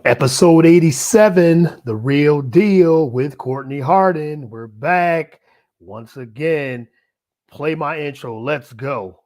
Episode 87, The Real Deal with Courtney Harden. We're back once again. Play my intro. Let's go.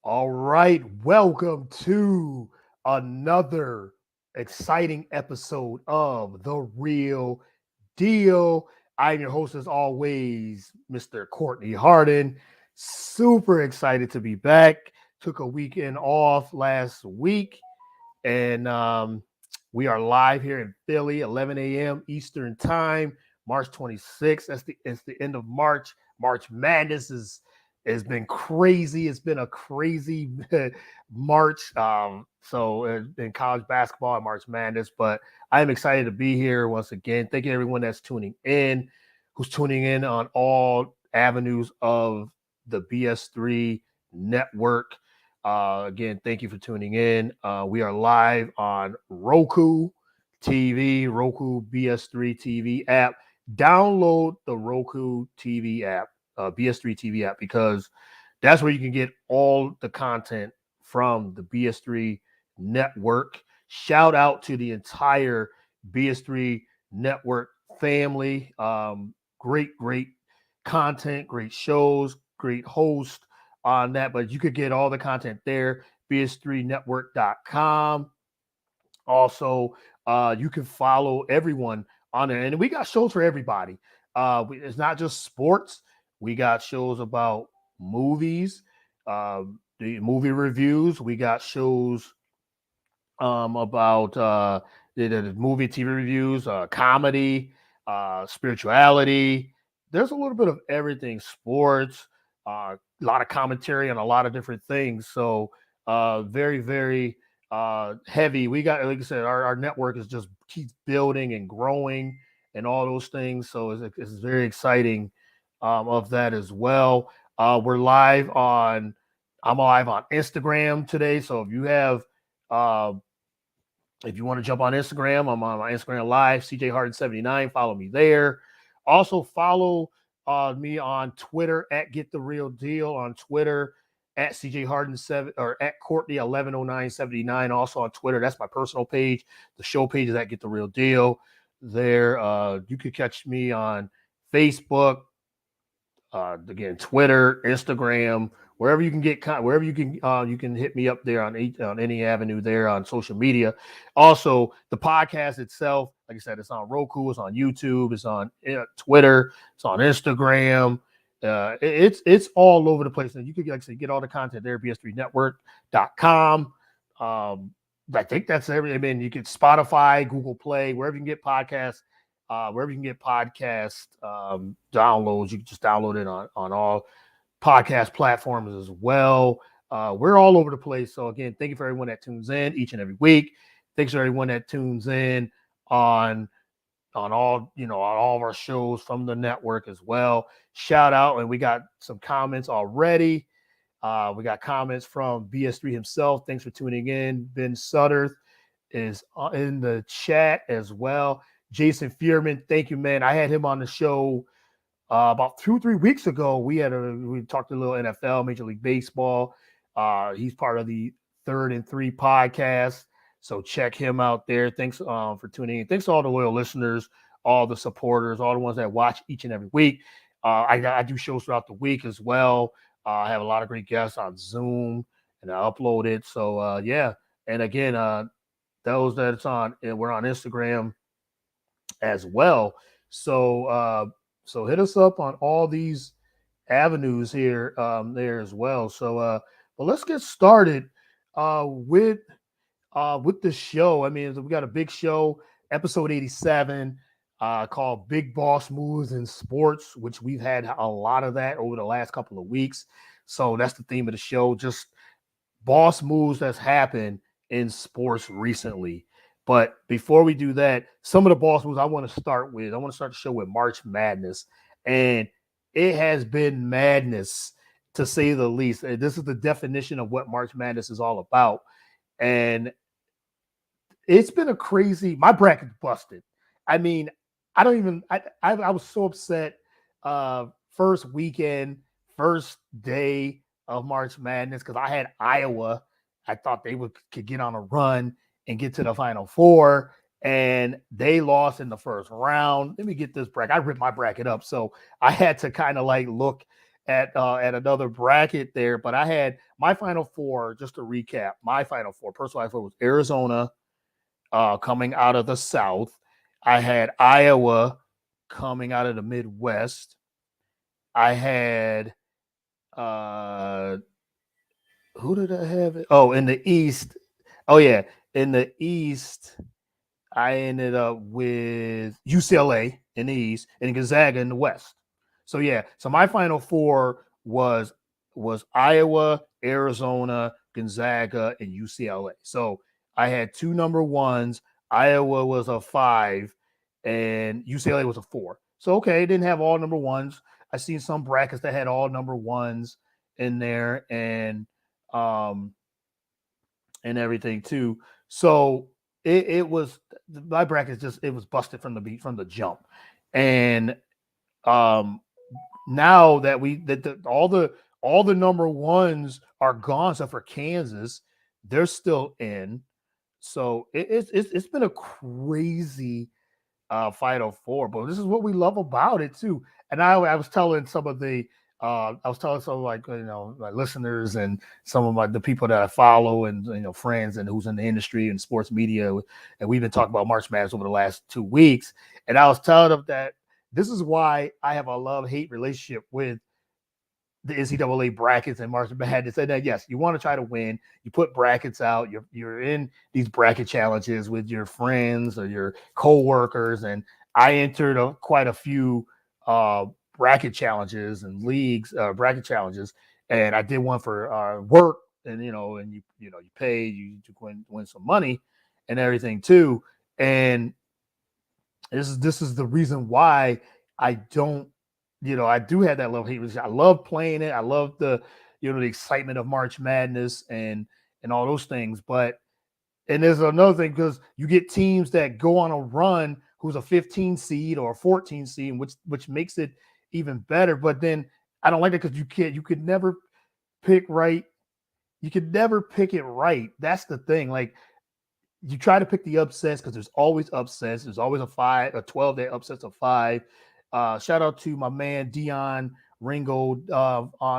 All right, welcome to another exciting episode of The Real Deal. I'm your host, as always, Mr. Courtney Harden. Super excited to be back. Took a weekend off last week, and we are live here in Philly, 11 a.m. Eastern Time, March 26th. It's the end of March. March Madness has been crazy. It's been a crazy March. In college basketball and March Madness, but I am excited to be here once again. Thank you everyone that's tuning in, who's tuning in on all avenues of the BS3 network. Again, thank you for tuning in. We are live on Roku TV, Roku BS3 TV app. Download the Roku TV app, BS3 TV app, because that's where you can get all the content from the BS3 network. Shout out to the entire BS3 network family. Great content, great shows, great host on that, but you could get all the content there, bs3network.com. Also, you can follow everyone on there, and we got shows for everybody. It's not just sports. We got shows about movies, the movie reviews. We got shows about the movie, TV reviews, comedy, spirituality. There's a little bit of everything, sports, a lot of commentary on a lot of different things. So very heavy. We got, like I said, our network is just keeps building and growing and all those things. So it's very exciting of that as well. We're live on, I'm live on Instagram today. So if you want to jump on Instagram, I'm on my Instagram live, CJ Harden 79. Follow me there. Also follow me on Twitter at Get the Real Deal on Twitter, at CJ Harden 7 or at Courtney 110979. Also on Twitter, that's my personal page. The show page is at Get the Real Deal. There, you could catch me on Facebook, again, Twitter, Instagram, wherever you can get, wherever you can hit me up there on any avenue there on social media. Also, the podcast itself, like I said, it's on Roku, it's on YouTube, it's on Twitter, it's on Instagram. It's all over the place. And you can, like I said, get all the content there, bs3network.com. I think that's everything. I mean, you can Spotify, Google Play, wherever you can get podcasts. Wherever you can get podcast downloads, you can just download it on all podcast platforms as well. We're all over the place. So again, thank you for everyone that tunes in each and every week. Thanks for everyone that tunes in on all, on all of our shows from the network as well. Shout out, and we got some comments already. We got comments from BS3 himself. Thanks for tuning in. Ben Sutterth is in the chat as well. Jason Fearman, thank you, man. I had him on the show about 2-3 weeks ago. We talked a little NFL, Major League Baseball. He's part of the 3rd and 3 podcast, so check him out there. Thanks for tuning in. Thanks to all the loyal listeners, all the supporters, all the ones that watch each and every week. I do shows throughout the week as well. I have a lot of great guests on Zoom, and I upload it. So yeah, and again, those that it's on, and we're on Instagram as well. So hit us up on all these avenues here there as well. So but let's get started with the show. I mean, we got a big show, episode 87, called Big Boss Moves in Sports, which we've had a lot of that over the last couple of weeks. So that's the theme of the show, just boss moves that's happened in sports recently. But before we do that, some of the boss moves I want to start with. I want to start the show with March Madness, and it has been madness to say the least. This is the definition of what March Madness is all about, and it's been a crazy. My bracket's busted. I mean, I don't even. I was so upset. First weekend, first day of March Madness because I had Iowa. I thought they could get on a run and get to the Final Four, and they lost in the first round. Let me get this bracket. I ripped my bracket up, so I had to kind of like look at another bracket there. But I had my Final Four. Just to recap, my Final Four. Personal Final Four was Arizona coming out of the South. I had Iowa coming out of the Midwest. I had who did I have? Oh, in the East. Oh yeah, in the East, I ended up with UCLA in the East and Gonzaga in the West. So yeah, so my Final Four was Iowa, Arizona, Gonzaga, and UCLA. So I had two number ones. Iowa was a 5, and UCLA was a 4. So okay, didn't have all number ones. I seen some brackets that had all number ones in there, um and everything too. So it was my bracket just it was busted from the beat from the jump, and um now that all the number ones are gone, except for Kansas, they're still in. So it's been a crazy Final Four, but this is what we love about it too. And I was telling some of the I was telling some of my listeners and some of the people that I follow and friends and who's in the industry and sports media, and we've been talking about March Madness over the last 2 weeks. And I was telling them that this is why I have a love hate relationship with the NCAA brackets and March Madness. And that yes, you want to try to win. You put brackets out. You're in these bracket challenges with your friends or your coworkers. And I entered quite a few bracket challenges and leagues, bracket challenges, and I did one for work. And you pay, you win some money and everything too. And this is the reason why I don't, I do have that love hate. I love playing it. I love the excitement of March Madness and all those things. But and there's another thing because you get teams that go on a run who's a 15 seed or a 14 seed, which makes it even better. But then I don't like it because you could never pick right. You could never pick it right. That's the thing. Like you try to pick the upsets because there's always upsets. There's always a 12 that upsets a 5. Shout out to my man Dion Ringo.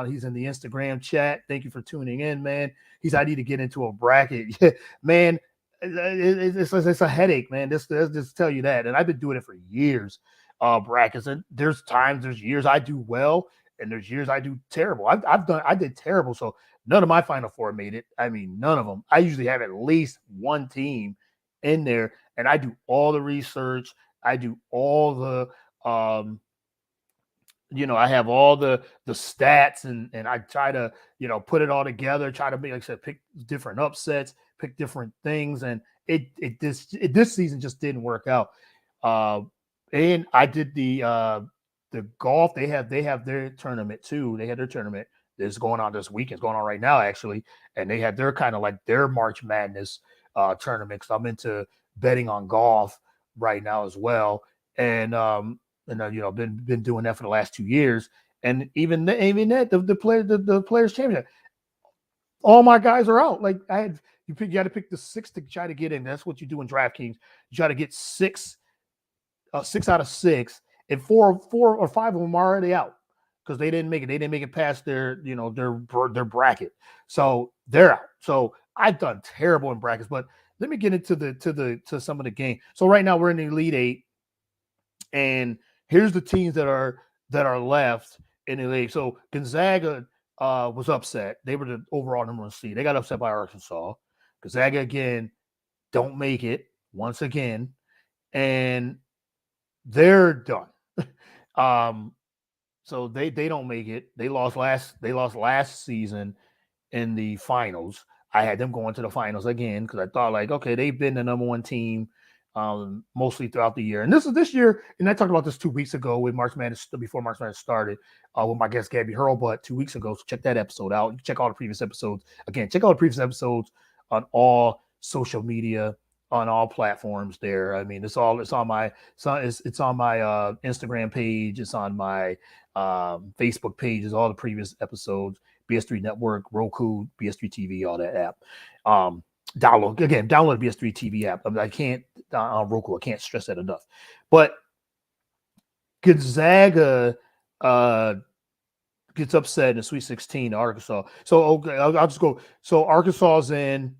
He's in the Instagram chat. Thank you for tuning in, man. I need to get into a bracket, man. It's a headache, man. Just tell you that, and I've been doing it for years. Brackets, and there's years I do well, and there's years I do terrible. I did terrible, so none of my Final Four made it. I mean, none of them. I usually have at least one team in there, and I do all the research. I do all the I have all the stats and I try to, put it all together, try to make, like I said, pick different upsets, pick different things. And this season just didn't work out. And I did the golf. They have their tournament too. They had their tournament that's going on this week. It's going on right now, actually. And they had their kind of like their March Madness tournament. Cause I'm into betting on golf right now as well. And been doing that for the last 2 years, and even that the players championship, all my guys are out. Like you got to pick the 6 to try to get in. That's what you do in DraftKings. You try to get 6 out of 6, and four or 5 of them are already out because they didn't make it. They didn't make it past their bracket, so they're out. So I've done terrible in brackets, but let me get into to some of the game. So right now we're in the Elite Eight. And here's the teams that are left in the league. So Gonzaga was upset. They were the overall number 1 seed. They got upset by Arkansas. Gonzaga again don't make it once again, and they're done. So they don't make it. They lost last season in the finals. I had them going to the finals again because I thought like, okay, they've been the number one team mostly throughout the year. And this year, and I talked about this 2 weeks ago with March Madness, before March Madness started, with my guest Gabby Hurlbutt 2 weeks ago. So check that episode out. You can check all the previous episodes. Again, check out the previous episodes on all social media, on all platforms there. I mean, it's on my Instagram page, it's on my Facebook page, it's all the previous episodes, BS3 Network, Roku, BS3 TV, all that app. Download the BS3 TV app. I can't on Roku. I can't stress that enough. But Gonzaga gets upset in the Sweet 16 to Arkansas. So okay, I'll just go. So Arkansas is in.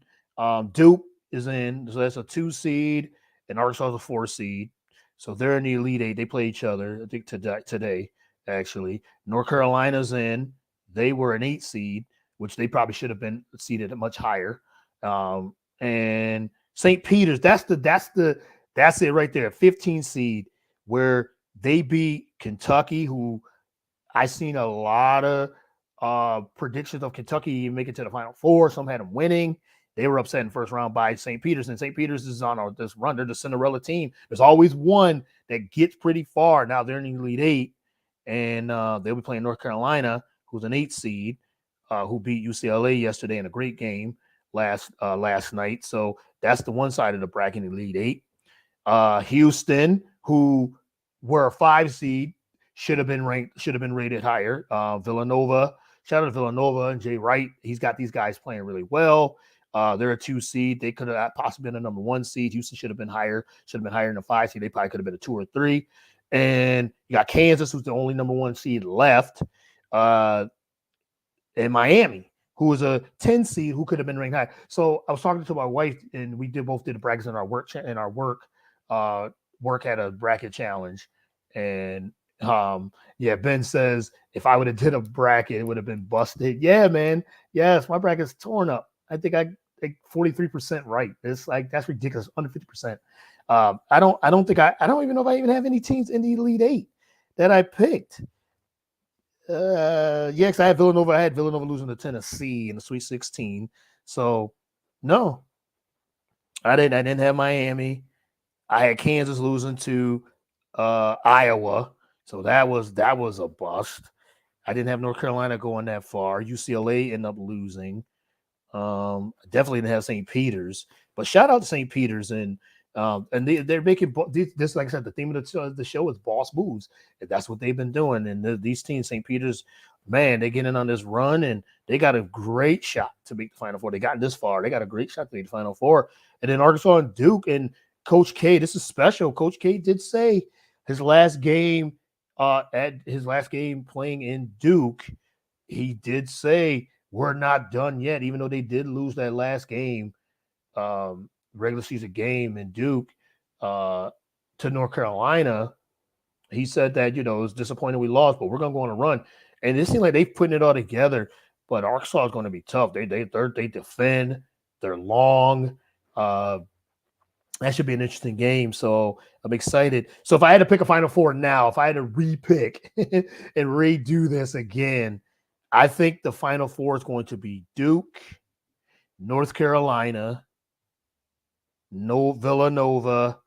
Duke is in. So that's a 2 seed, and Arkansas is a 4 seed. So they're in the Elite Eight. They play each other, I think, today, actually. North Carolina's in. They were an 8 seed, which they probably should have been seeded much higher. And St. Peter's, that's it right there, 15 seed, where they beat Kentucky, who I seen a lot of predictions of Kentucky make it to the Final Four. Some had them winning. They were upset in the first round by St. Peter's, and St. Peter's is on this run. They're the Cinderella team. There's always one that gets pretty far. Now they're in the Elite Eight, and they'll be playing North Carolina, who's an 8 seed, who beat UCLA yesterday in a great game last night. So that's the one side of the bracket, Elite Eight. Houston, who were a 5 seed, should have been rated higher. Villanova, shout out to Villanova and Jay Wright. He's got these guys playing really well. They're a 2 seed. They could have possibly been a number 1 seed. Houston should have been higher than a 5 seed. They probably could have been a 2 or 3. And you got Kansas, who's the only number 1 seed left. And Miami, who was a 10 seed, who could have been ranked high. So I was talking to my wife, and we both did the brackets in our work. Work had a bracket challenge, and Ben says if I would have did a bracket, it would have been busted. Yeah, man. Yes, my bracket's torn up. I think I 43% right. It's like that's ridiculous. Under 50%. I don't even know if I even have any teams in the Elite Eight that I picked. Because I had Villanova. I had Villanova losing to Tennessee in the Sweet 16. So no, I didn't have Miami. I had Kansas losing to Iowa. So that was a bust. I didn't have North Carolina going that far. UCLA ended up losing. Definitely didn't have St. Peter's. But shout out to St. Peter's, and they're making this. Like I said, the theme of the show is boss moves, and that's what they've been doing. And these teams, St. Peter's, man, they get in on this run, and they got a great shot to make the Final Four. They got this far. They got a great shot to make the Final Four. And then Arkansas and Duke and Coach K. This is special. Coach K did say his last game playing in Duke, he did say we're not done yet, even though they did lose that last game, regular season game in Duke to North Carolina. He said that, it was disappointing we lost, but we're going to go on a run. And it seems like they're putting it all together, but Arkansas is going to be tough. They defend. They're long. That should be an interesting game. So I'm excited. So if I had to pick a Final Four now, if I had to re-pick and redo this again, I think the Final Four is going to be Duke, North Carolina, Villanova,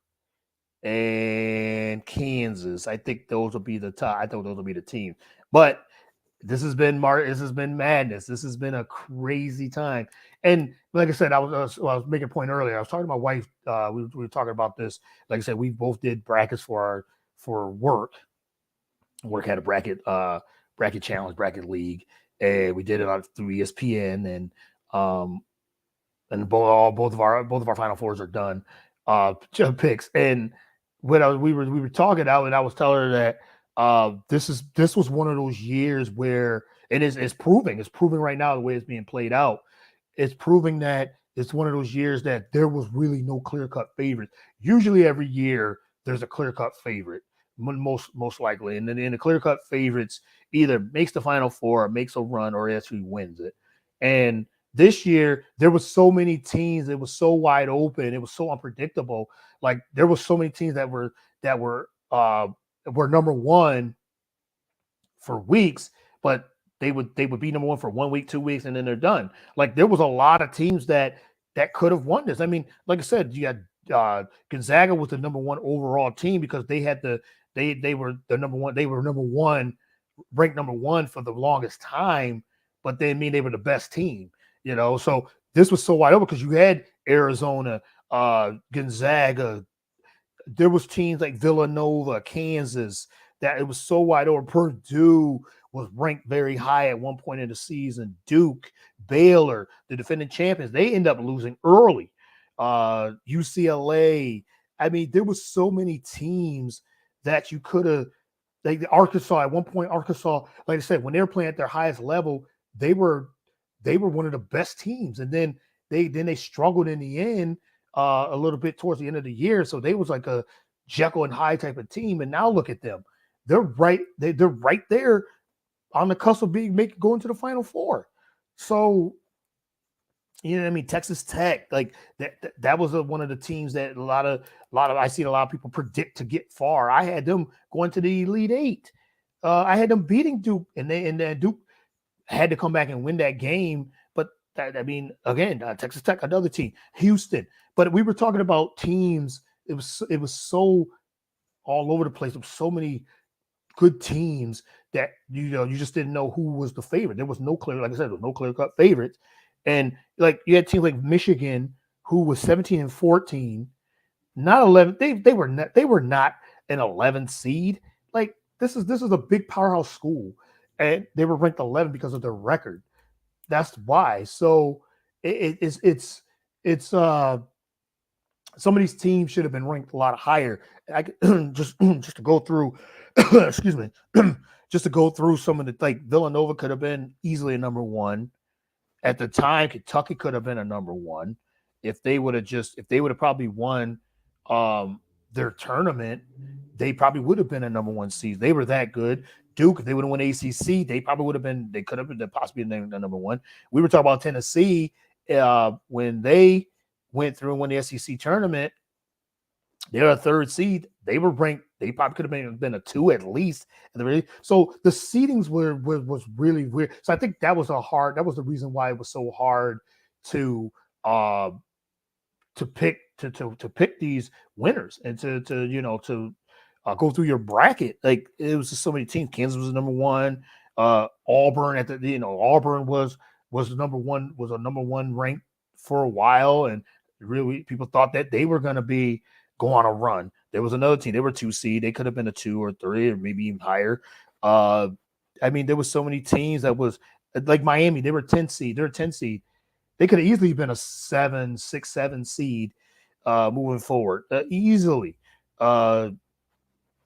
and Kansas. I think those will be the top. I think those will be the team. But this has been madness. This has been a crazy time. And like I said, I was making a point earlier. I was talking to my wife. We were talking about this. Like I said, we both did brackets for work. Work had a bracket challenge, bracket league, and we did it through ESPN. And both of our Final Fours are done. Picks. And when we were talking out, and I was telling her that this was one of those years where it's proving right now the way it's being played out. It's proving that it's one of those years that there was really no clear-cut favorite. Usually every year there's a clear-cut favorite, most likely. And then the clear-cut favorites either makes the Final Four, makes a run, or actually wins it. And this year, there was so many teams. It was so wide open. It was so unpredictable. Like there was so many teams that were number one for weeks, but they would be number one for 1 week, 2 weeks, and then they're done. Like there was a lot of teams that could have won this. I mean, like I said, you had Gonzaga was the number one overall team because they had they were the number one. They were number one, ranked number one for the longest time, but they mean they were the best team. So this was so wide open because you had Arizona, Gonzaga. There was teams like Villanova, Kansas, that it was so wide open. Purdue was ranked very high at one point in the season. Duke, Baylor, the defending champions, they end up losing early. UCLA. I mean, there was so many teams that you could have. Like Arkansas, at one point, Arkansas, like I said, when they were playing at their highest level, they were one of the best teams, and then they struggled in the end a little bit towards the end of the year. So they was like a Jekyll and Hyde type of team, and now look at them. They're right. They're right there on the cusp of going to the Final Four. So, you know what I mean? Texas Tech, like that was one of the teams that a lot of I see a lot of people predict to get far. I had them going to the Elite Eight. I had them beating Duke, and then Duke had to come back and win that game. But I mean, again, Texas Tech, another team, Houston. But we were talking about teams. It was so all over the place. There were so many good teams that you just didn't know who was the favorite. There was no clear, like I said, there was no clear cut favorites. And like you had teams like Michigan, who was 17-14, not 11. They were not an 11 seed. Like this is a big powerhouse school, and they were ranked 11 because of their record. That's why. So it's some of these teams should have been ranked a lot higher. I just to go through, excuse me, just to go through some of the, like Villanova could have been easily a number one at the time. Kentucky could have been a number one if they would have probably won their tournament. They probably would have been a number one seed. They were that good. Duke, if they would have won ACC, they probably would have been. They could have been possibly the number one. We were talking about Tennessee when they went through and won the SEC tournament. They're a third seed. They were ranked. They probably could have been a 2 at least. So the seedings was really weird. So I think that was the reason why it was so hard to pick these winners and to go through your bracket. Like it was just so many teams. Kansas was the number one. Auburn Auburn was the number one, was a number one ranked for a while, and really people thought that they were going to go on a run. There was another team. They were 2 seed. They could have been a 2 or 3 or maybe even higher. I mean, there was so many teams that was like Miami. They were 10 seed. They're a 10 seed. They could have easily been a 7 seed moving forward easily. So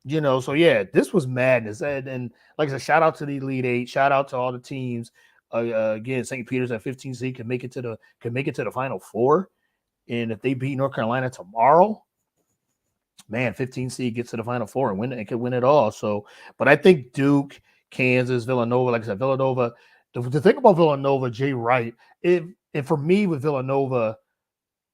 yeah, this was madness. And like I said, shout out to the Elite Eight. Shout out to all the teams. Again, St. Peter's at 15 seed can make it to the Final Four. And if they beat North Carolina tomorrow, man, 15 seed gets to the Final Four and win it. It could win it all. So, but I think Duke, Kansas, Villanova, like I said, Villanova. The thing about Villanova, Jay Wright, and for me with Villanova,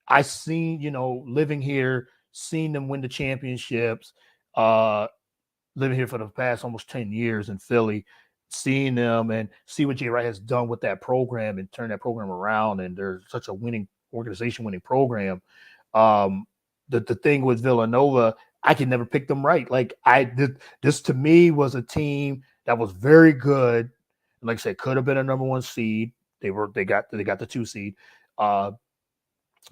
I seen, living here, seen them win the championships, living here for the past almost 10 years in Philly, seeing them and see what Jay Wright has done with that program and turn that program around. And they're such a winning organization, winning program. The thing with Villanova, I can never pick them right. Like this to me was a team that was very good. Like I said, could have been a number one seed. They got the 2 seed. And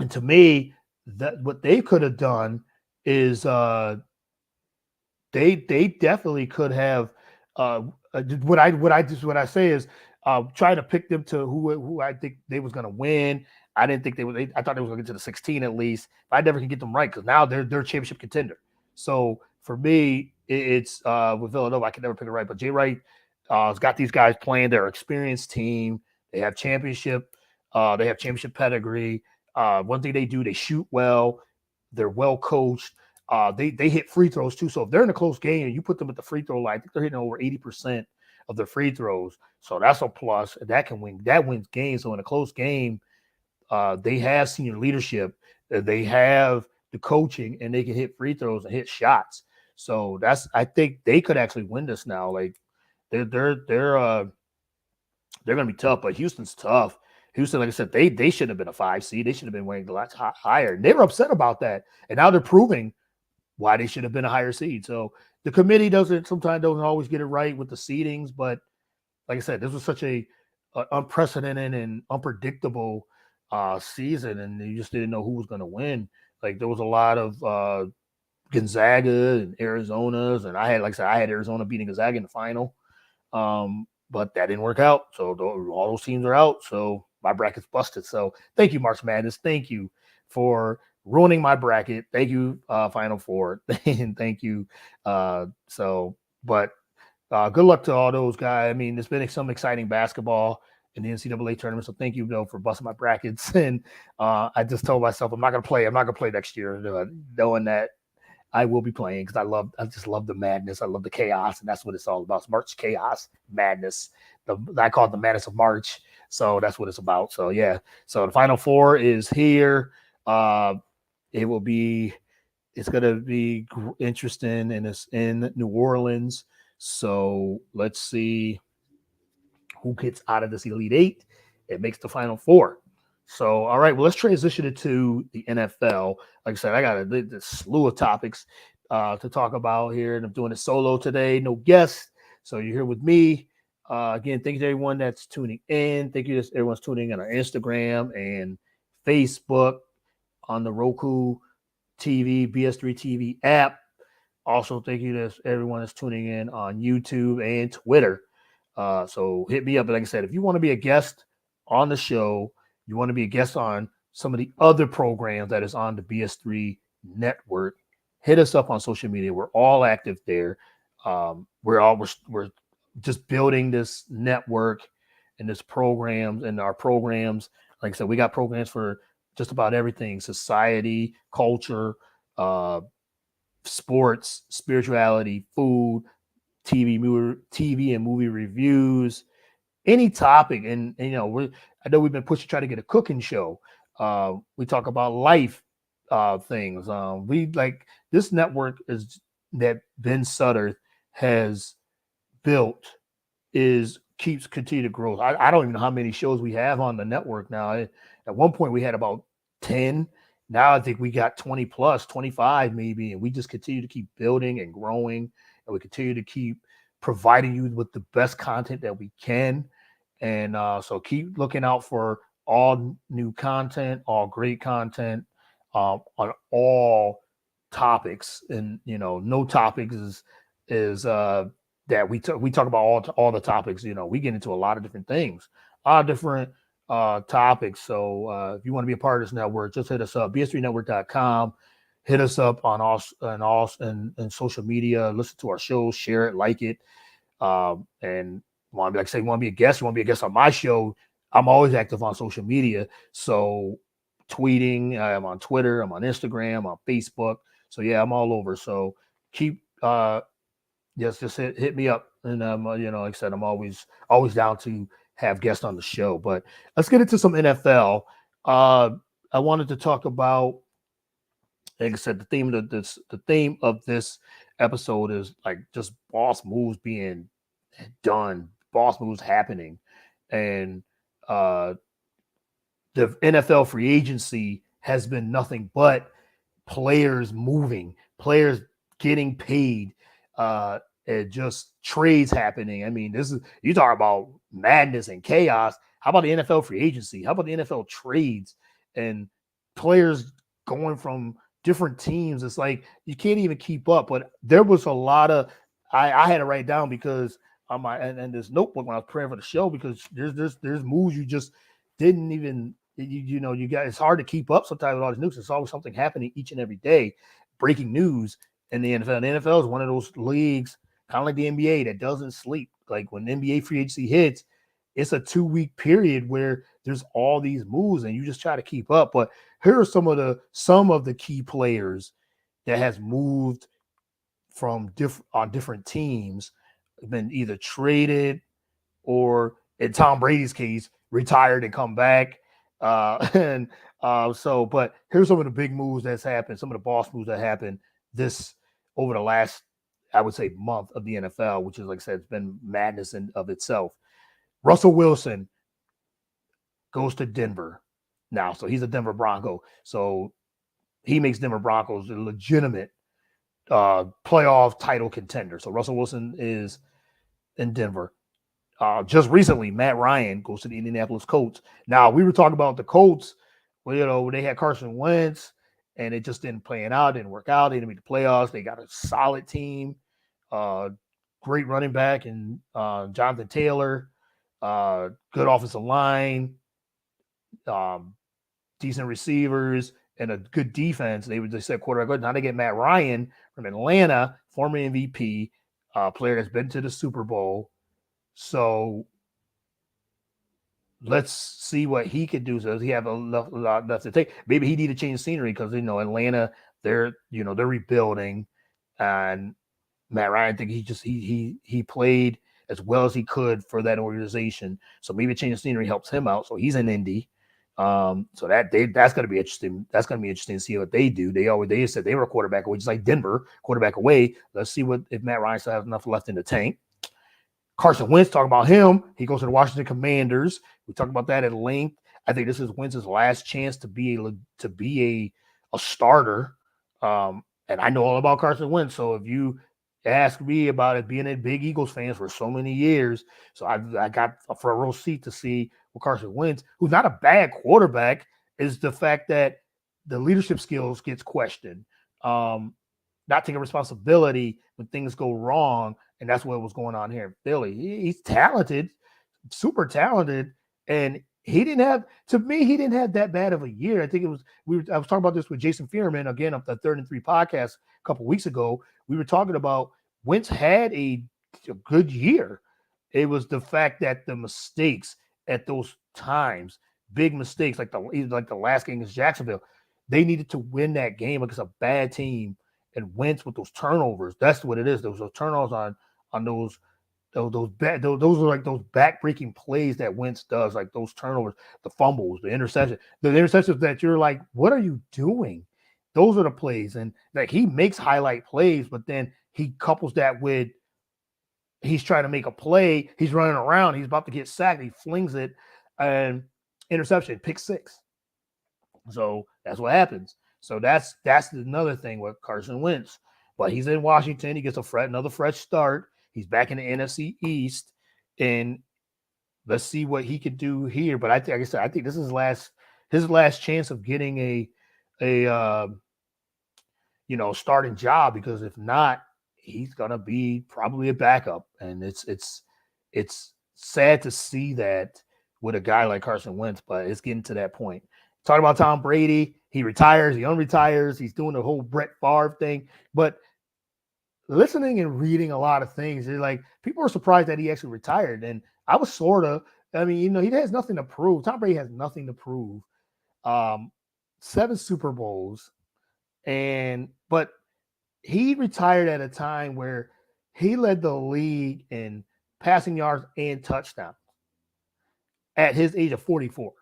to me, that what they could have done is they definitely could have what I say is try to pick them to who I think they was going to win. I didn't think I thought they was going to get to the 16 at least. But I never can get them right because now they're a championship contender. So for me, it's with Villanova, I can never pick it right. But Jay Wright has got these guys playing. They're an experienced team. They have championship pedigree. One thing they do, they shoot well. They're well coached. They hit free throws too. So if they're in a close game and you put them at the free throw line, I think they're hitting over 80% of their free throws. So that's a plus. That wins games. So in a close game, they have senior leadership. They have the coaching, and they can hit free throws and hit shots. So I think they could actually win this now. Like they're They're going to be tough, but Houston's tough. Houston, like I said, they shouldn't have been a 5 seed. They should have been weighing a lot higher. And they were upset about that, and now they're proving why they should have been a higher seed. So the committee sometimes doesn't always get it right with the seedings, but like I said, this was such a unprecedented and unpredictable season, and you just didn't know who was going to win. Like there was a lot of Gonzaga and Arizona's, and like I said, I had Arizona beating Gonzaga in the final, but that didn't work out. So all those teams are out. So my bracket's busted. So thank you, March Madness. Thank you for ruining my bracket. Thank you, Final Four, and thank you. But good luck to all those guys. I mean, there's been some exciting basketball in the NCAA tournament. So thank you, Bill, for busting my brackets. And I just told myself I'm not going to play. I'm not going to play next year, knowing that I will be playing because I just love the madness. I love the chaos, and that's what it's all about. It's March chaos, madness. I call it the madness of March. So that's what it's about. So yeah. So the Final Four is here. It will be. It's going to be interesting, and it's in New Orleans. So let's see who gets out of this Elite Eight. It makes the Final Four. So, all right, well, let's transition it to the NFL. Like I said, I got a slew of topics to talk about here, and I'm doing it solo today, no guests. So you're here with me. Again, thank you to everyone that's tuning in. Thank you to everyone's tuning in on our Instagram and Facebook, on the Roku TV, BS3 TV app. Also, thank you to everyone that's tuning in on YouTube and Twitter. So hit me up. Like I said, if you want to be a guest on the show, you want to be a guest on some of the other programs that is on the BS3 network, hit us up on social media. We're all active there. We're just building this network and this programs and our programs. Like I said, we got programs for just about everything: society, culture, sports, spirituality, food, TV and movie reviews, any topic. And you know, I know we've been pushing trying to get a cooking show. We talk about life things. We like this network is that Ben Sutter has built keeps continue to grow. I don't even know how many shows we have on the network now. At one point we had about 10. Now I think we got 20 plus, 25 maybe, and we just continue to keep building and growing, and we continue to keep providing you with the best content that we can. And so keep looking out for all new content, all great content on all topics. And you know, no topics is that we talk about all the topics. You know, we get into a lot of different things, a lot of different topics. So if you want to be a part of this network, just hit us up, bs3network.com. Hit us up on all and social media. Listen to our shows, share it, like it, and want to be like say you want to be a guest. You want to be a guest on my show. I'm always active on social media, so tweeting. I'm on Twitter. I'm on Instagram. On Facebook. So yeah, I'm all over. So keep just hit me up, and you know, like I said, I'm always down to have guests on the show. But let's get into some NFL. I wanted to talk about, like I said, the theme of this episode is like just boss moves being done, boss moves happening, and the NFL free agency has been nothing but players moving, players getting paid, and just trades happening. I mean, this is you talk about madness and chaos. How about the NFL free agency? How about the NFL trades and players going from different teams? It's like you can't even keep up. But there was a lot of I had to write down because on my and this notebook when I was preparing for the show, because there's moves you just didn't even you know you got it's hard to keep up sometimes with all these news. There's always something happening each and every day, breaking news in the NFL. And the NFL is one of those leagues, kind of like the NBA, that doesn't sleep. Like when NBA free agency hits, it's a 2-week period where there's all these moves and you just try to keep up. But here are some of the key players that has moved from different teams, been either traded or, in Tom Brady's case, retired and come back. But here's some of the big moves that's happened, some of the boss moves that happened this over the last, I would say, month of the NFL, which is, like I said, it's been madness in of itself. Russell Wilson goes to Denver now. So he's a Denver Bronco. So he makes Denver Broncos a legitimate playoff title contender. So Russell Wilson is in Denver. Just recently, Matt Ryan goes to the Indianapolis Colts. Now, we were talking about the Colts. Well, they had Carson Wentz, and it just didn't play out, didn't work out. They didn't make the playoffs. They got a solid team, great running back, and Jonathan Taylor, good offensive line, decent receivers, and a good defense. They said quarterback. Now they get Matt Ryan from Atlanta, former MVP, player that's been to the Super Bowl. So let's see what he could do. So does he have a lot left to take? Maybe he need to change scenery because Atlanta, they're rebuilding, and Matt Ryan, I think he played as well as he could for that organization. So maybe change the scenery helps him out. So he's in Indy. So that's going to be interesting. That's going to be interesting to see what they do. They said they were a quarterback away, just like Denver, quarterback away. Let's see if Matt Ryan still has enough left in the tank. Carson Wentz, talk about him. He goes to the Washington Commanders. We talked about that at length. I think this is Wentz's last chance to be a starter. And I know all about Carson Wentz. So if you ask me about it, being a big Eagles fan for so many years, so I got a front row seat to see what Carson Wentz, who's not a bad quarterback, is the fact that the leadership skills gets questioned. Not taking responsibility when things go wrong. And that's what was going on here in Philly. He's talented, super talented. And he didn't have that bad of a year. I think I was talking about this with Jason Fierman, again, of the 3rd and 3 podcast a couple weeks ago. We were talking about Wentz had a good year. It was the fact that the mistakes at those times, big mistakes, like the last game against Jacksonville, they needed to win that game against a bad team. And Wentz with those turnovers, that's what it is. Those turnovers on those are like those back-breaking plays that Wentz does, like those turnovers, the fumbles, the interceptions that you're like, what are you doing? Those are the plays. And like he makes highlight plays, but then he couples that with he's trying to make a play, he's running around, he's about to get sacked, he flings it, and interception, pick 6. So that's what happens. So that's another thing with Carson Wentz. But he's in Washington. He gets another fresh start. He's back in the NFC East. And let's see what he could do here. But I think this is his last chance of getting a starting job, because if not, he's gonna be probably a backup. And it's sad to see that with a guy like Carson Wentz, but it's getting to that point. Talking about Tom Brady, he retires, he unretires, he's doing the whole Brett Favre thing. But listening and reading a lot of things, it's like people are surprised that he actually retired. And I was he has nothing to prove. Tom Brady has nothing to prove. 7 Super Bowls. But he retired at a time where he led the league in passing yards and touchdowns at his age of 44.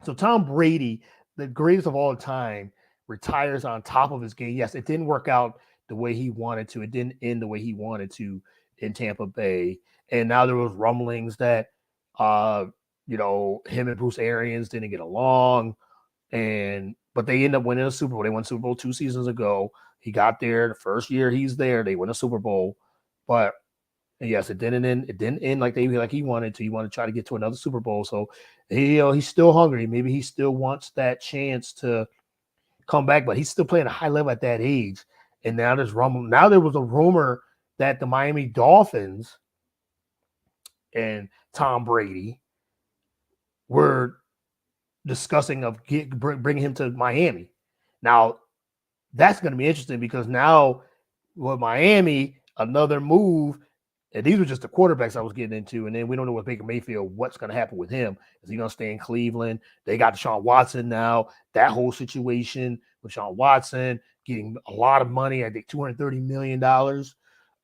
So Tom Brady, the greatest of all time, retires on top of his game. Yes, it didn't work out the way he wanted to. It didn't end the way he wanted to in Tampa Bay. And now there was rumblings that, him and Bruce Arians didn't get along. But they end up winning a Super Bowl. They won Super Bowl 2 seasons ago. He got there. The first year he's there, they win a Super Bowl. But yes, it didn't end like he wanted to. He wanted to try to get to another Super Bowl. So he's still hungry. Maybe he still wants that chance to come back, but he's still playing a high level at that age. And now there's rumble. Now there was a rumor that the Miami Dolphins and Tom Brady were discussing of bringing him to Miami. Now that's going to be interesting, because now with Miami, another move. And these were just the quarterbacks I was getting into. And then we don't know with Baker Mayfield, what's going to happen with him. Is he going to stay in Cleveland? They got Deshaun Watson now. That whole situation with Deshaun Watson getting a lot of money, I think $230 million.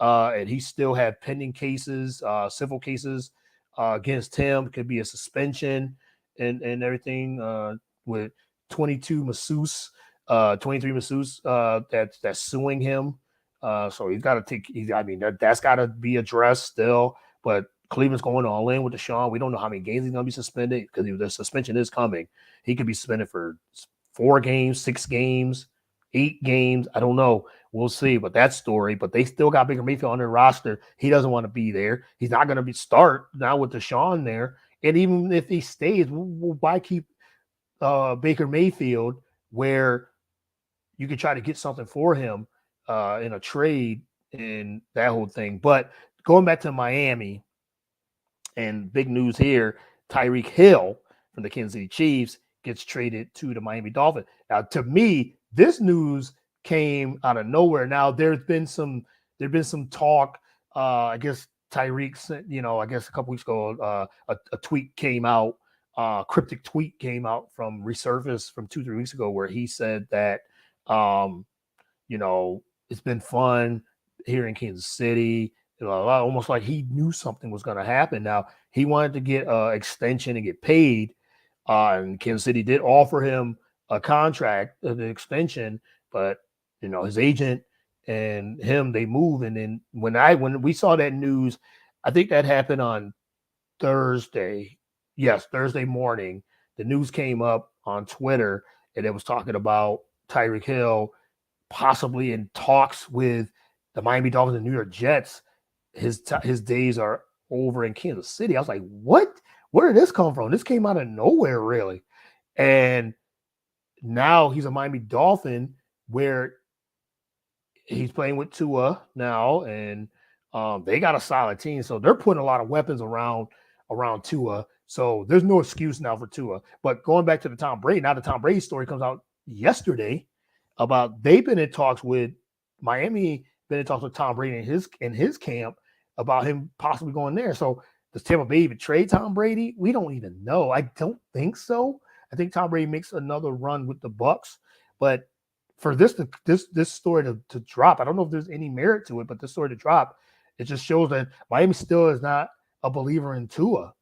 And he still had pending cases, civil cases against him. Could be a suspension and everything with 23 masseuse that's suing him. So he's got to that's got to be addressed still. But Cleveland's going all in with Deshaun. We don't know how many games he's going to be suspended because the suspension is coming. He could be suspended for 4 games, 6 games, 8 games. I don't know. We'll see. But that story. But they still got Baker Mayfield on their roster. He doesn't want to be there. He's not going to start now with Deshaun there. And even if he stays, why keep Baker Mayfield where you could try to get something for him in a trade and that whole thing. But going back to Miami, and big news here, Tyreek Hill from the Kansas City Chiefs gets traded to the Miami Dolphins. Now, to me, this news came out of nowhere. Now, there's been some talk. I guess Tyreek sent, I guess a couple weeks ago, a tweet came out, cryptic tweet came out from Resurface from 2-3 weeks ago, where he said that, it's been fun here in Kansas City. Almost like he knew something was going to happen. Now, he wanted to get an extension and get paid. And Kansas City did offer him a contract, an extension, but, his agent and him, they move. And then when we saw that news, I think that happened on Thursday. Yes, Thursday morning. The news came up on Twitter, and it was talking about Tyreek Hill possibly in talks with the Miami Dolphins and New York Jets. His days are over in Kansas City. I was like, what? Where did this come from? This came out of nowhere, really. And now he's a Miami Dolphin where he's playing with Tua now, and they got a solid team. So they're putting a lot of weapons around Tua. So there's no excuse now for Tua. But going back to the Tom Brady, now the Tom Brady story comes out yesterday about they've been in talks with Miami, been in talks with Tom Brady in his camp about him possibly going there. So does Tampa Bay even trade Tom Brady? We don't even know. I don't think so. I think Tom Brady makes another run with the Bucs, but for this story to drop, I don't know if there's any merit to it, but this story to drop, it just shows that Miami still is not a believer in Tua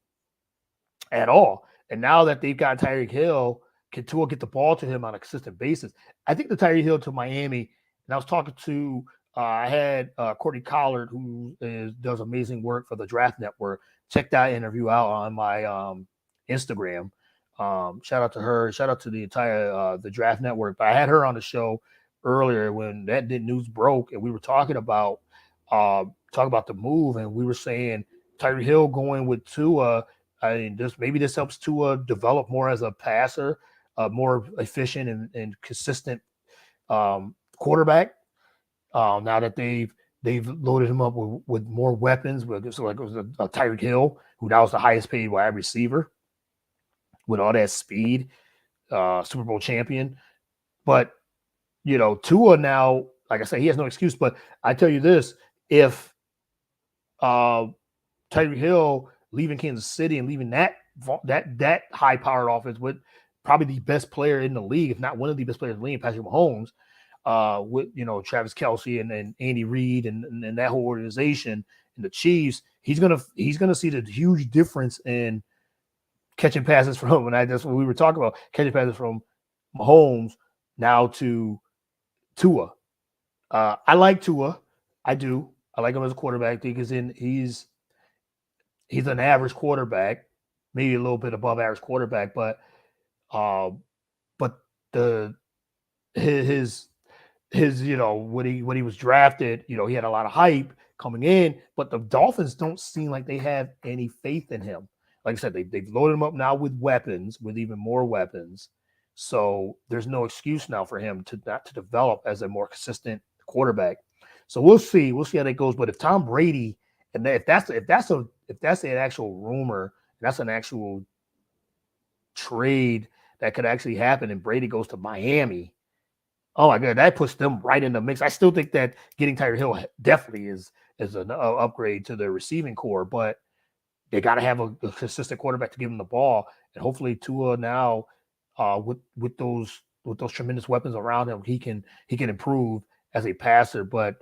at all. And now that they've got Tyreek Hill, can Tua get the ball to him on a consistent basis? I think the Tyreek Hill to Miami, and I was talking to I had Courtney Collard, who does amazing work for the Draft Network. Check that interview out on my Instagram. Shout out to her. Shout out to the entire the Draft Network. But I had her on the show earlier when that news broke, and we were talking about the move, and we were saying Tyreek Hill going with Tua. I mean, this helps Tua develop more as a passer, more efficient and consistent quarterback. Now that they've loaded him up with more weapons, so like it was a Tyreek Hill, who now is the highest paid wide receiver with all that speed, Super Bowl champion. But Tua now, like I said, he has no excuse. But I tell you this: if Tyreek Hill leaving Kansas City and leaving that high-powered offense with probably the best player in the league, if not one of the best players in the league, Patrick Mahomes, with Travis Kelce and Andy Reid and that whole organization and the Chiefs, he's gonna see the huge difference in catching passes from, and that's what we were talking about, catching passes from Mahomes now to Tua. I like Tua. I do. I like him as a quarterback. I think he's an average quarterback, maybe a little bit above average quarterback, but his when he was drafted, he had a lot of hype coming in, but the Dolphins don't seem like they have any faith in him. Like I said, they've loaded him up now with weapons, with even more weapons. So there's no excuse now for him to not to develop as a more consistent quarterback. So we'll see. We'll see how that goes. But if Tom Brady, and if that's an actual rumor, that's an actual trade that could actually happen, and Brady goes to Miami, oh my God, that puts them right in the mix. I still think that getting Tyreek Hill definitely is an upgrade to their receiving core, but they got to have a consistent quarterback to give them the ball, and hopefully Tua now, with those tremendous weapons around him, he can improve as a passer. But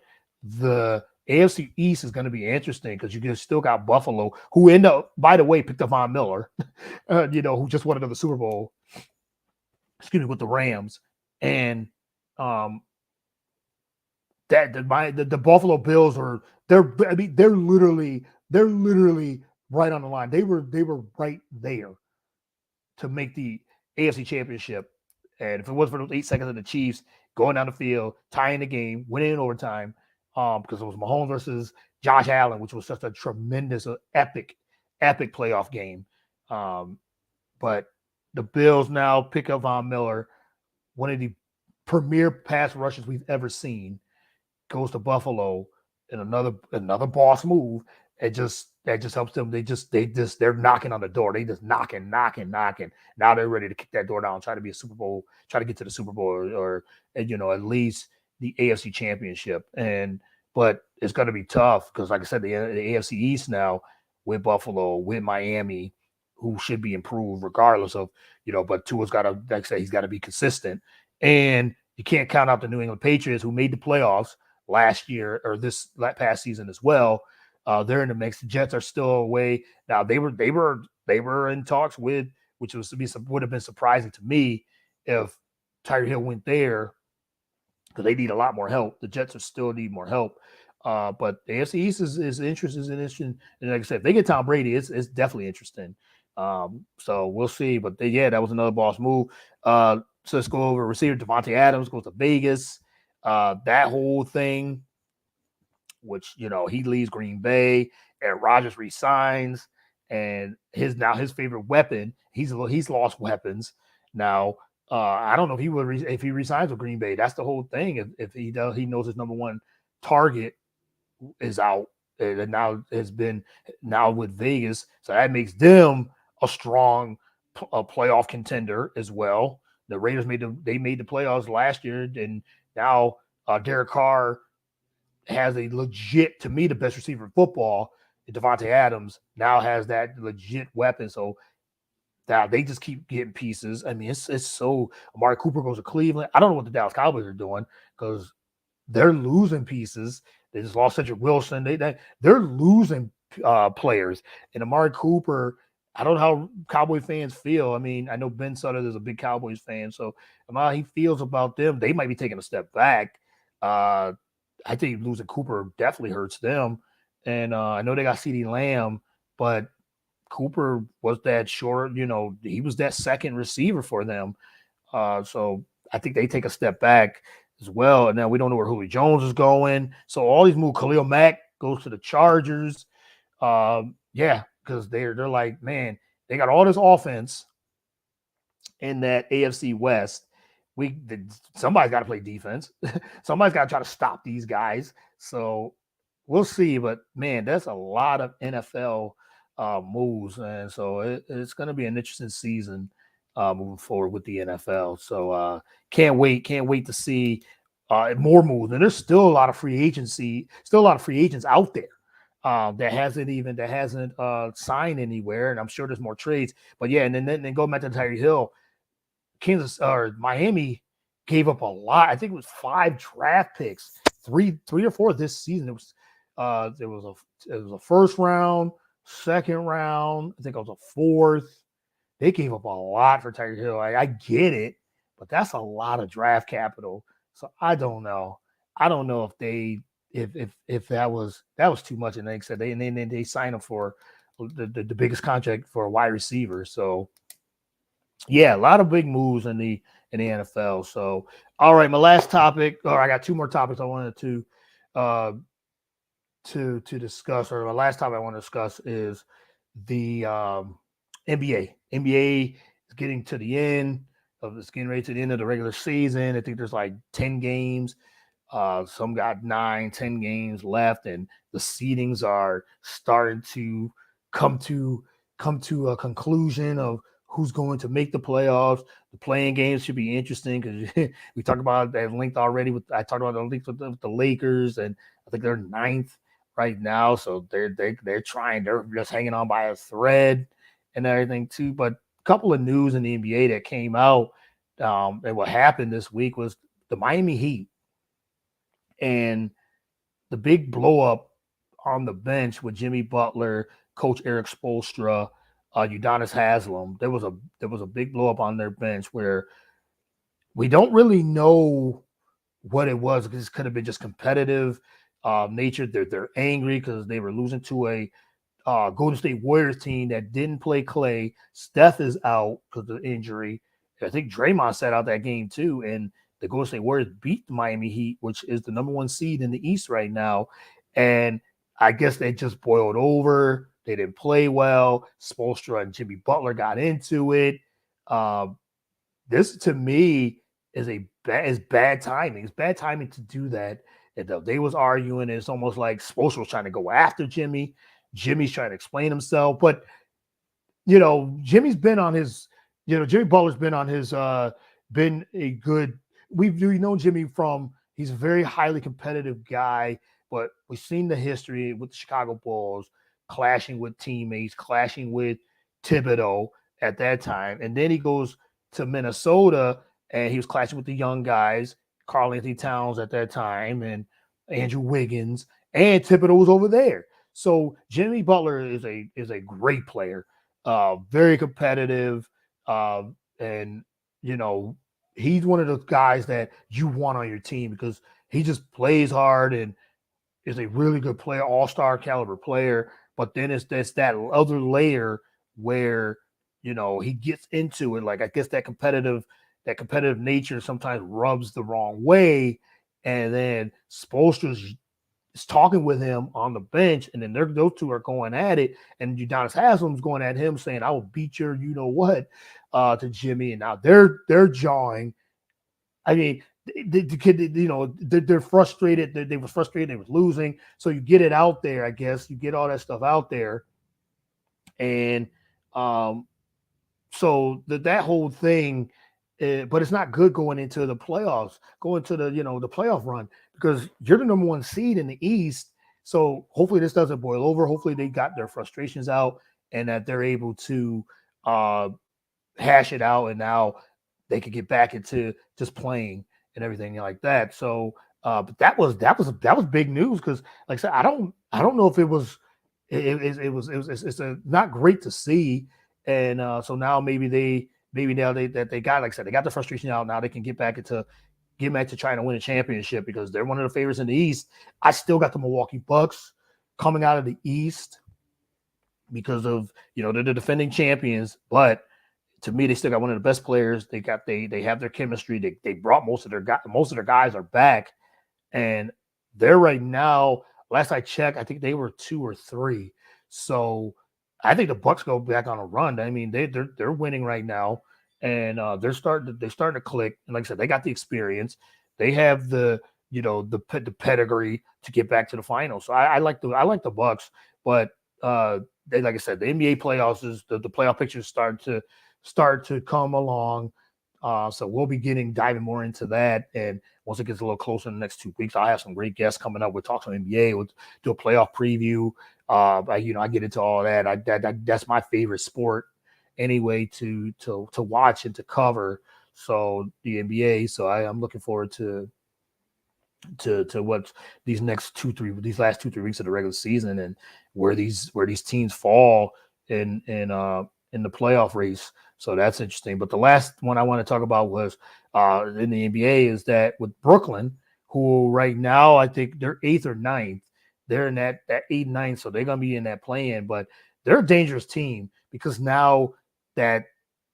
the AFC East is going to be interesting because you still got Buffalo, who end up, by the way, picked up Von Miller, who just won another Super Bowl. Excuse me, with the Rams, and the Buffalo Bills they're literally right on the line. They were right there to make the AFC Championship. And if it wasn't for those 8 seconds of the Chiefs going down the field, tying the game, winning in overtime, because it was Mahomes versus Josh Allen, which was such a tremendous, epic playoff game. But the Bills now pick up Von Miller, one of the premier pass rushers we've ever seen, goes to Buffalo in another boss move. That just helps them. They're knocking on the door. They just knocking. Now they're ready to kick that door down, try to be a Super Bowl, try to get to the Super Bowl or at least the AFC Championship. But it's going to be tough because, like I said, the AFC East now with Buffalo, with Miami, who should be improved regardless of But Tua's got to, like I said, he's got to be consistent, and you can't count out the New England Patriots who made the playoffs last year or this past season as well. They're in the mix. The Jets are still away. Now they were in talks with, which would have been surprising to me if Tyreek Hill went there because they need a lot more help. The Jets are still need more help. But the AFC East is interesting. And like I said, if they get Tom Brady, it's definitely interesting. So we'll see. But that was another boss move. So let's go over receiver Devonte Adams goes to Vegas. That whole thing, which he leaves Green Bay, and Rodgers resigns, and his favorite weapon. He's lost weapons now. I don't know if he would if he resigns with Green Bay. That's the whole thing. If he does, he knows his number one target is out, and now has been now with Vegas, so that makes them a strong playoff contender as well. The Raiders made the playoffs last year, and now Derek Carr has a legit, to me, the best receiver in football. Devonte Adams now has that legit weapon. So now they just keep getting pieces. I mean, it's so Amari Cooper goes to Cleveland. I don't know what the Dallas Cowboys are doing because they're losing pieces. They just lost Cedric Wilson. They're losing players. And Amari Cooper, I don't know how Cowboy fans feel. I mean, I know Ben Sutter is a big Cowboys fan, so how he feels about them. They might be taking a step back. I think losing Cooper definitely hurts them. And I know they got CeeDee Lamb, but Cooper was that short, he was that second receiver for them. So I think they take a step back as well. And now we don't know where Julio Jones is going. So all these moves, Khalil Mack goes to the Chargers. Because they're like, man, they got all this offense in that AFC West. Somebody's got to play defense. Somebody's got to try to stop these guys. So we'll see. But man, that's a lot of NFL moves, and so it's going to be an interesting season moving forward with the NFL. So can't wait to see more moves. And there's still a lot of free agency, still a lot of free agents out there that hasn't signed anywhere. And I'm sure there's more trades. But yeah, and then go back to Tyreek Hill. Kansas or Miami gave up a lot. I think it was 5 draft picks, three or four this season. It was a first round, second round. I think it was a fourth. They gave up a lot for Tyreek Hill. I get it, but that's a lot of draft capital. So I don't know. I don't know if that was too much. And like I said, they signed him for the biggest contract for a wide receiver. So yeah, a lot of big moves in the NFL. So, all right, my last topic, or I got 2 more topics I wanted to discuss. Or my last topic I want to discuss is the NBA. NBA is getting to the end of it's getting ready to the end of the regular season. I think there's like 10 games. Some got 9, 10 games left, and the seedings are starting to come to a conclusion of who's going to make the playoffs. The playing games should be interesting because we talked about that length already. I talked about the length with the Lakers, and I think they're 9th right now. So they're trying. They're just hanging on by a thread and everything too. But a couple of news in the NBA that came out and what happened this week was the Miami Heat and the big blow up on the bench with Jimmy Butler, Coach Eric Spoelstra, Udonis Haslem. There was a big blow up on their bench where we don't really know what it was. This could have been just competitive nature. They're angry because they were losing to a Golden State Warriors team that didn't play Clay. Steph is out because of injury. I think Draymond sat out that game too. And the Golden State Warriors beat the Miami Heat, which is the number 1 seed in the East right now. And I guess they just boiled over. They didn't play well. Spoelstra and Jimmy Butler got into it. This to me is bad timing. It's bad timing to do that. And they was arguing. It's almost like Spoelstra was trying to go after Jimmy. Jimmy's trying to explain himself, but Jimmy's been on his. Jimmy Butler's been on his. Been a good. We know Jimmy from. He's a very highly competitive guy, but we've seen the history with the Chicago Bulls clashing with teammates, clashing with Thibodeau at that time, and then he goes to Minnesota and he was clashing with the young guys, Karl-Anthony Towns at that time, and Andrew Wiggins, and Thibodeau was over there. So Jimmy Butler is a great player, very competitive, and he's one of those guys that you want on your team because he just plays hard and is a really good player, all-star caliber player. But then it's that other layer where he gets into it. Like I guess that competitive nature sometimes rubs the wrong way, and then Spoelstra's is talking with him on the bench, and then those two are going at it, and Udonis Haslam's going at him saying, "I will beat your what," to Jimmy, and now they're jawing. I mean, the kid, they're frustrated. They were frustrated. They was losing, so you get it out there. I guess you get all that stuff out there, and so that whole thing. But it's not good going into the playoffs, going to the the playoff run, because you're the number 1 seed in the East. So hopefully this doesn't boil over. Hopefully they got their frustrations out and that they're able to hash it out, and now they could get back into just playing and everything like that. So, but that was big news because, like I said, I don't know if it was it's not great to see, and so now maybe now they got, like I said, they got the frustration out. Now they can get back to trying to win a championship because they're one of the favorites in the East. I still got the Milwaukee Bucks coming out of the East because of they're the defending champions, but to me they still got one of the best players. They have their chemistry. They brought most of their guys are back, and they're right now. Last I checked, I think they were 2 or 3. So I think the Bucks go back on a run. I mean, they're winning right now, and they're starting to click. And like I said, they got the experience. They have the the pedigree to get back to the finals. So I like the Bucks, but they, like I said, the NBA playoffs is the playoff pictures start to come along. So we'll be diving more into that. And once it gets a little closer in the next 2 weeks, I'll have some great guests coming up. We'll talk some NBA. We'll do a playoff preview. I get into all that. That's my favorite sport anyway to watch and to cover. So the NBA. So I'm looking forward to what these last 2-3 weeks of the regular season and where these teams fall in the playoff race. So that's interesting. But the last one I want to talk about was in the NBA is that with Brooklyn, who right now I think they're 8th or 9th. They're in that 8th, 9th, so they're gonna be in that play-in. But they're a dangerous team because now that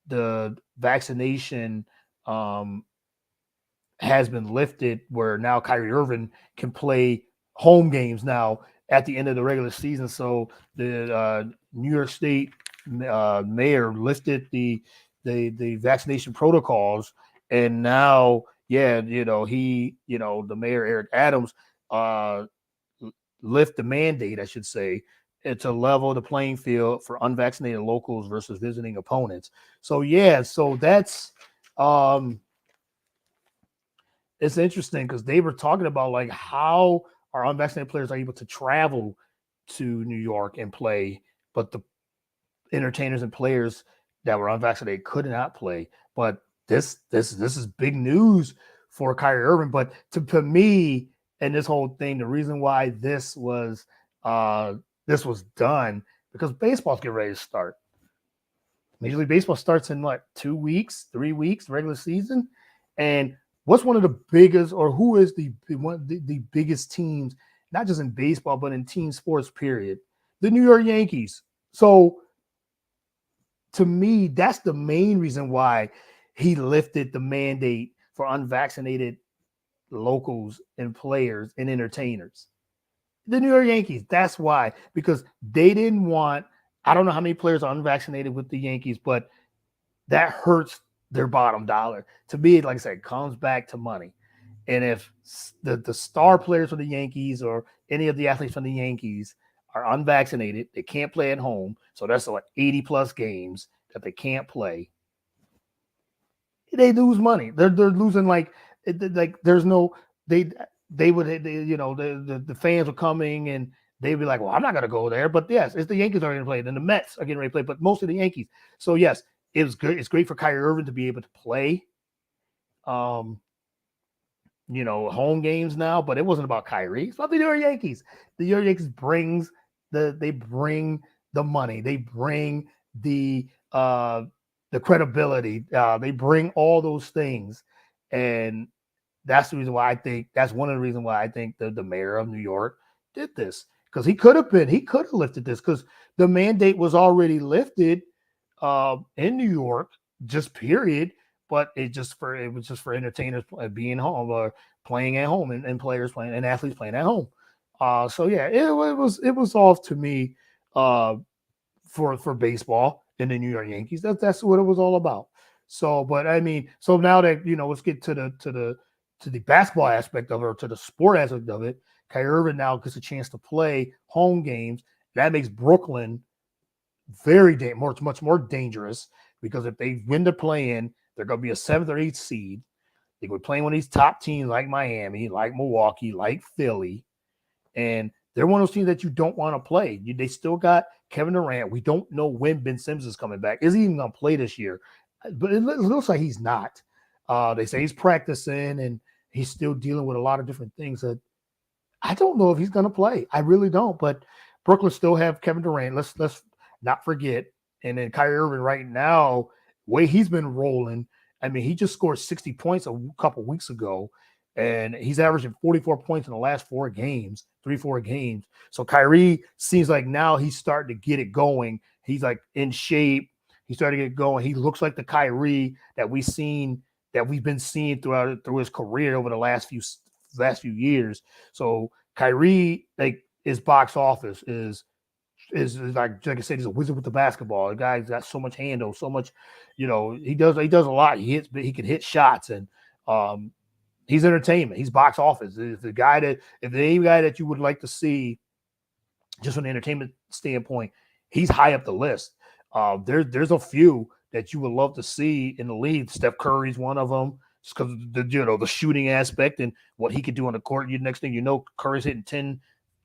the vaccination has been lifted, where now Kyrie Irving can play home games now at the end of the regular season. So the New York State mayor lifted the vaccination protocols, and now the mayor Eric Adams lift the mandate, I should say, to level the playing field for unvaccinated locals versus visiting opponents. So that's it's interesting because they were talking about like how our unvaccinated players are able to travel to New York and play, but the entertainers and players that were unvaccinated could not play. But this is big news for Kyrie Irving. But to me, and this whole thing, the reason why this was done because baseball's getting ready to start. Major League Baseball starts in 2 weeks, 3 weeks, regular season, and what's one of the biggest, or who is the biggest teams, not just in baseball but in team sports? Period. the New York Yankees. So to me, that's the main reason why he lifted the mandate for unvaccinated locals and players and entertainers. The New York Yankees. That's why, because they didn't want, I don't know how many players are unvaccinated with the Yankees, but that hurts their bottom dollar. To me, like I said, it comes back to money. And if the star players for the Yankees or any of the athletes from the Yankees are unvaccinated, they can't play at home. So that's like 80 plus games that they can't play. They lose money. They're losing like there's no they would the fans are coming and they'd be like, well, I'm not gonna go there. But yes, it's the Yankees are going to play, and the Mets are getting ready to play, but mostly the Yankees. So yes, it was good. It's great for Kyrie Irving to be able to play home games now, but it wasn't about Kyrie. It's about the New York Yankees. The New York Yankees they bring the money. They bring the credibility. They bring all those things. And that's the reason why that's one of the reasons why I think the mayor of New York did this. Because he could have lifted this because the mandate was already lifted in New York, just period. But it was just for entertainers being home or playing at home and players playing and athletes playing at home. So yeah, it was off to me for baseball in the New York Yankees. That's what it was all about. So, but I mean, so now that let's get to the basketball aspect of it, or to the sport aspect of it. Kyrie Irving now gets a chance to play home games. That makes Brooklyn much more dangerous because if they win the play-in, they're going to be a 7th or 8th seed. They could be playing one of these top teams like Miami, like Milwaukee, like Philly, and they're one of those teams that you don't want to play. They still got Kevin Durant. We don't know when Ben Simmons is coming back. Is he even going to play this year? But it looks like he's not. They say he's practicing and he's still dealing with a lot of different things that I don't know if he's going to play. I really don't. But Brooklyn still have Kevin Durant. Let's not forget. And then Kyrie Irving right now, way he's been rolling. I mean, he just scored 60 points a couple weeks ago, and he's averaging 44 points in the last 4 games. So Kyrie seems like now he's starting to get it going. He's like in shape. He's starting to get going. He looks like the Kyrie that we've been seeing through his career over the last few years. So Kyrie, like, his box office is like I said, he's a wizard with the basketball. The guy's got so much handle, so much, he does a lot. He can hit shots, and he's entertainment. He's box office. If the any guy that you would like to see, just from an entertainment standpoint, he's high up the list. There's a few that you would love to see in the league. Steph Curry's one of them, just because the shooting aspect and what he could do on the court. Next thing you know, Curry's hitting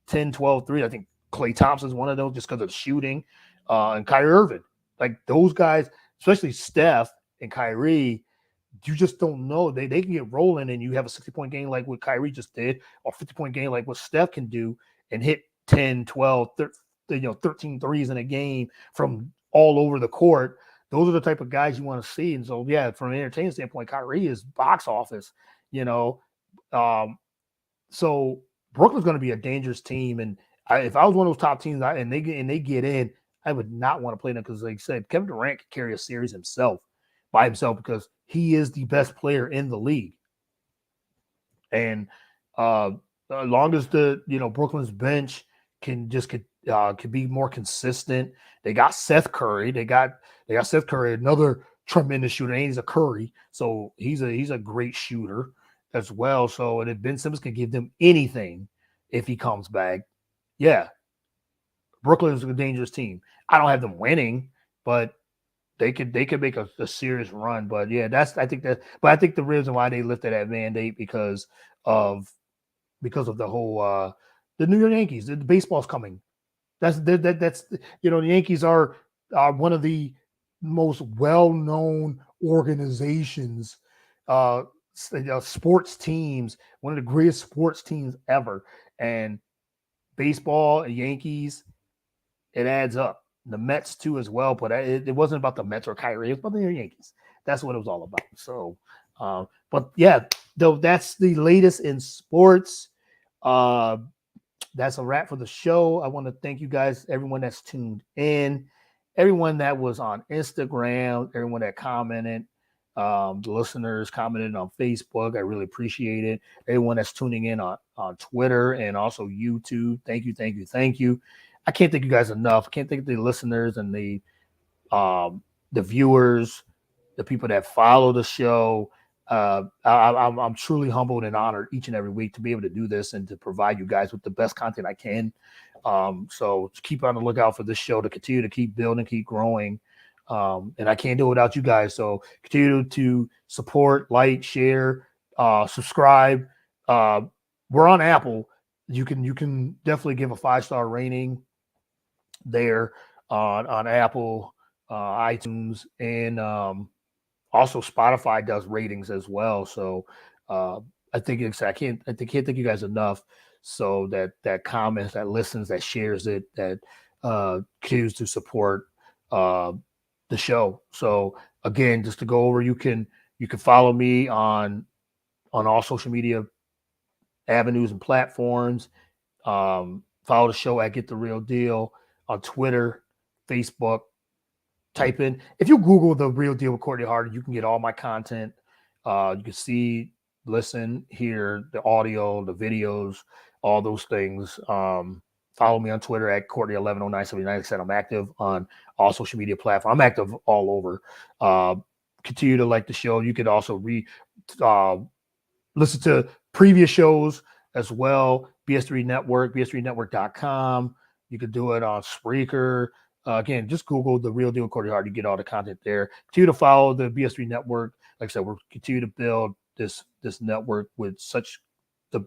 10, 12 threes. I think Klay Thompson's one of those just because of the shooting. And Kyrie Irving. Like those guys, especially Steph and Kyrie, you just don't know. They can get rolling and you have a 60-point game like what Kyrie just did, or 50-point game like what Steph can do and hit 10, 12, 13 threes in a game from all over the court. Those are the type of guys you want to see. And so, yeah, from an entertainment standpoint, Kyrie is box office, so Brooklyn's going to be a dangerous team. And if I was one of those top teams and they get in, I would not want to play them because, like I said, Kevin Durant could carry a series by himself because he is the best player in the league. And as long as Brooklyn's bench can be more consistent, they got Seth Curry. They got Seth Curry, another tremendous shooter. And he's a Curry, so he's a great shooter as well. So, and if Ben Simmons can give them anything, if he comes back, yeah, Brooklyn is a dangerous team. I don't have them winning, but they could make a serious run. But yeah, I think the reason why they lifted that mandate because of the whole the New York Yankees. The baseball's coming. That's the Yankees are one of the most well-known organizations, sports teams, one of the greatest sports teams ever. And baseball, Yankees, it adds up. The Mets too as well, but it wasn't about the Mets or Kyrie. It was about the Yankees. That's what it was all about. So, but yeah, though that's the latest in sports. that's a wrap for the show. I want to thank you guys, everyone that's tuned in, everyone that was on Instagram, everyone that commented, the listeners commented on Facebook. I really appreciate it. Everyone that's tuning in on Twitter and also YouTube. Thank you, thank you, thank you. I can't thank you guys enough. I can't thank the listeners and the viewers, the people that follow the show. I'm truly humbled and honored each and every week to be able to do this and to provide you guys with the best content I can. So keep on the lookout for this show to continue to keep building, keep growing. And I can't do it without you guys. So continue to support, like, share, subscribe. We're on Apple. You can definitely give a 5-star rating there on Apple, iTunes, and also Spotify does ratings as well. So I think I can't thank you guys enough. So that comments, that listens, that shares it, that continues to support the show. So again, just to go over, you can follow me on all social media avenues and platforms. Follow the show at Get the Real Deal on Twitter, Facebook. Type in, if you Google The Real Deal with Courtney Harden, you can get all my content. You can see, listen, hear the audio, the videos, all those things. Follow me on Twitter at Courtney110979. Like I said, I'm active on all social media platforms. I'm active all over. Continue to like the show. You could also listen to previous shows as well. BS3 Network, BS3Network.com. You could do it on Spreaker. Again, just Google The Real Deal with Courtney Harden. You get all the content there. Continue to follow the BS3 Network. Like I said, we're continue to build this network with some of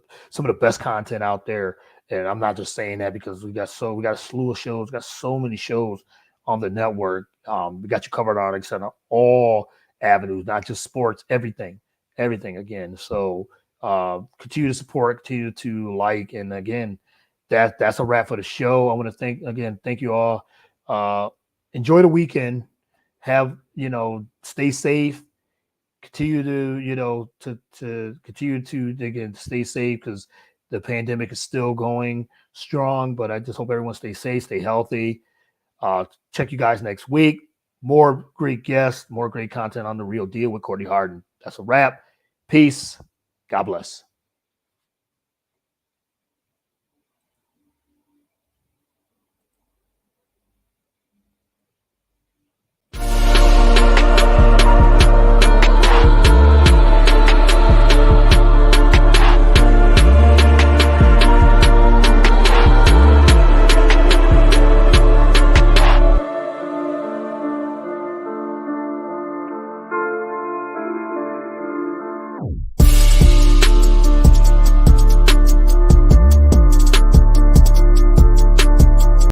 the best content out there. And I'm not just saying that because we got a slew of shows. We got so many shows on the network. We got you covered on, like I said, on all avenues, not just sports, everything again. So continue to support, continue to like, and again, that's a wrap for the show. I want to thank you all. Enjoy the weekend. Stay safe. Continue to continue to again stay safe because the pandemic is still going strong. But I just hope everyone stays safe, stay healthy. Check you guys next week. More great guests, more great content on The Real Deal with Courtney Harden. That's a wrap. Peace. God bless.